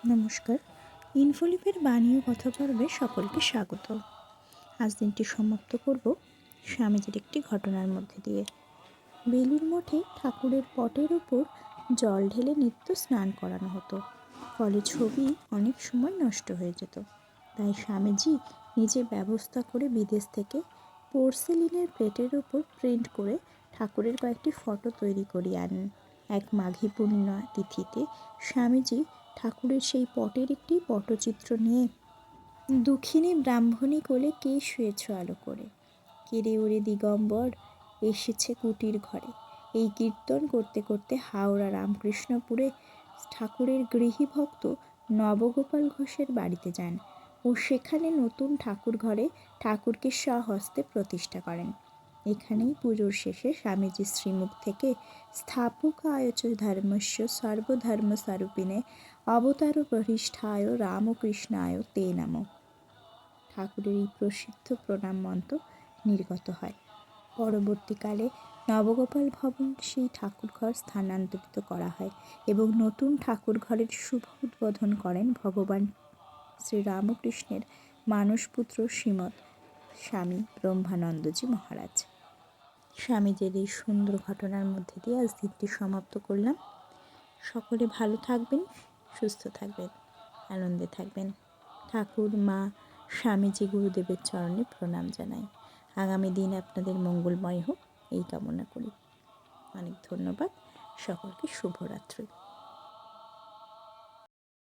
নমস্কার। ইনফোলিপের বাণী ও কথা পর্বে সকলকে স্বাগত। আজ দিনটি সমাপ্ত করব স্বামীজির একটি ঘটনার মধ্যে দিয়ে। বেলুড় মঠে ঠাকুরের পটের ওপর জল ঢেলে নিত্য স্নান করানো হতো, ফলে ছবি অনেক সময় নষ্ট হয়ে যেত। তাই স্বামীজি নিজে ব্যবস্থা করে বিদেশ থেকে পোর্সেলিনের প্লেটের ওপর প্রিন্ট করে ঠাকুরের কয়েকটি ফটো তৈরি করিয়ে আনেন। এক মাঘী পূর্ণিমা তিথিতে স্বামীজি ঠাকুরের সেই পটের একটি পটচিত্র নিয়ে দুঃখিনী ব্রাহ্মণী কোলে কে শুয়েছ আলো করে, কেড়ে ওরে দিগম্বর এসেছে কুটির ঘরে, এই কীর্তন করতে করতে হাওড়া রামকৃষ্ণপুরে ঠাকুরের গৃহী ভক্ত নবগোপাল ঘোষের বাড়িতে যান ও সেখানে নতুন ঠাকুর ঘরে ঠাকুরকে স্বহস্তে প্রতিষ্ঠা করেন। এখানেই পুজোর শেষে স্বামীজির শ্রীমুখ থেকে স্থাপকায় চ ধর্মস্য সর্বধর্মস্বরূপিণে অবতার বরিষ্ঠায় রামকৃষ্ণায় তে নমঃ ঠাকুরের এই প্রসিদ্ধ প্রণাম মন্ত্র নির্গত হয়। পরবর্তীকালে নবগোপাল ভবন সেই ঠাকুরঘর স্থানান্তরিত করা হয় এবং নতুন ঠাকুরঘরের শুভ উদ্বোধন করেন ভগবান শ্রীরামকৃষ্ণের মানসপুত্র শ্রীমৎ স্বামী ব্রহ্মানন্দজি মহারাজ। স্বামীজির এই সুন্দর ঘটনার মধ্যে দিয়ে আজ দিনটি সমাপ্ত করলাম। সকলে ভালো থাকবেন, সুস্থ থাকবেন, আনন্দে থাকবেন। ঠাকুর, মা, স্বামীজি, গুরুদেবের চরণে প্রণাম জানাই। আগামী দিন আপনাদের মঙ্গলময় হোক এই কামনা করি। অনেক ধন্যবাদ। সকলকে শুভরাত্রি।